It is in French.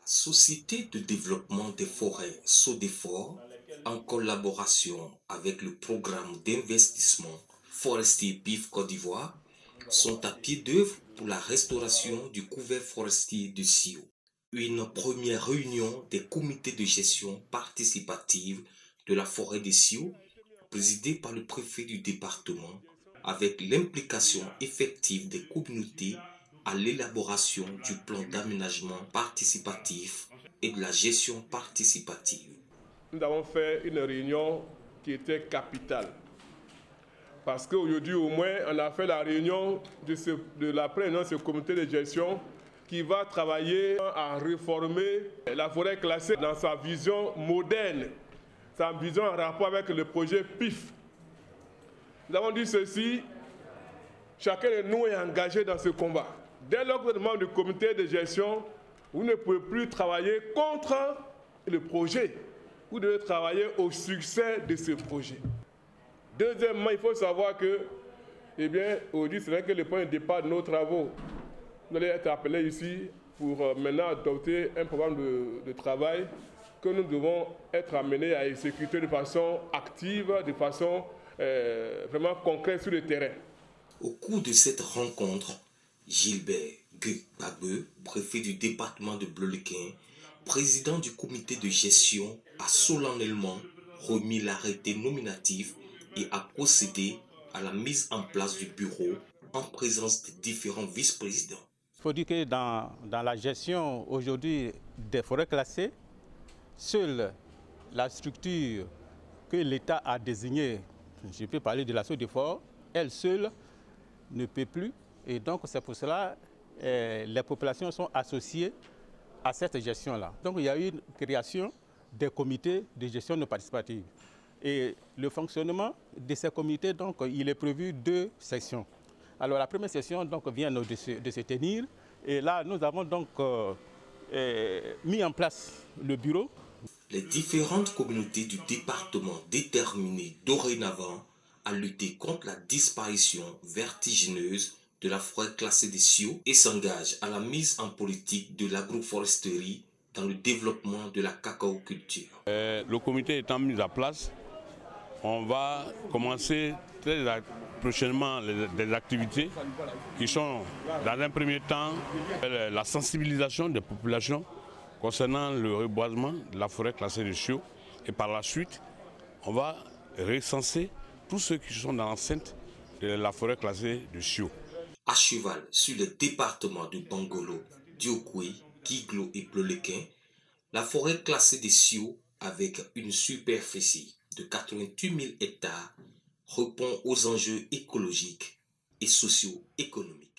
Société de développement des forêts SODEFOR, en collaboration avec le programme d'investissement forestier PIF Côte d'Ivoire, sont à pied d'œuvre pour la restauration du couvert forestier de Sio. Une première réunion des comités de gestion participative de la forêt de Sio, présidée par le préfet du département, avec l'implication effective des communautés à l'élaboration du plan d'aménagement participatif et de la gestion participative. Nous avons fait une réunion qui était capitale. Parce qu'aujourd'hui, au moins, on a fait la réunion de la réunion de ce comité de gestion qui va travailler à réformer la forêt classée dans sa vision moderne, sa vision en rapport avec le projet PIF. Nous avons dit ceci, chacun de nous est engagé dans ce combat. Dès lors que vous êtes membre du comité de gestion, vous ne pouvez plus travailler contre le projet. Vous devez travailler au succès de ce projet. Deuxièmement, il faut savoir que, aujourd'hui, ce n'est que le point de départ de nos travaux. Nous allons être appelés ici pour maintenant adopter un programme de travail que nous devons être amenés à exécuter de façon active, de façon vraiment concrète sur le terrain. Au cours de cette rencontre, Gilbert Gbagbe, préfet du département de Bleulequin, président du comité de gestion, a solennellement remis l'arrêté nominatif et a procédé à la mise en place du bureau en présence des différents vice-présidents. Il faut dire que dans la gestion aujourd'hui des forêts classées, seule la structure que l'État a désignée, je peux parler de la SODEFOR, elle seule ne peut plus. Et donc c'est pour cela que les populations sont associées à cette gestion-là. Donc il y a eu une création des comités de gestion non participative. Et le fonctionnement de ces comités, donc, il est prévu 2 sections. Alors la première session donc, vient de se tenir. Et là, nous avons donc mis en place le bureau. Les différentes communautés du département déterminées dorénavant à lutter contre la disparition vertigineuse de la forêt classée des Sio et s'engagent à la mise en politique de l'agroforesterie dans le développement de la cacaoculture. Le comité étant mis en place, on va commencer très prochainement des activités qui sont, dans un premier temps, la sensibilisation des populations concernant le reboisement de la forêt classée de Sio. Et par la suite, on va recenser tous ceux qui sont dans l'enceinte de la forêt classée de Sio. À cheval sur les départements de Bangolo, Diokwe, Guiglo et Bleulequin, la forêt classée des Sio, avec une superficie de 88 000 hectares, répond aux enjeux écologiques et socio-économiques.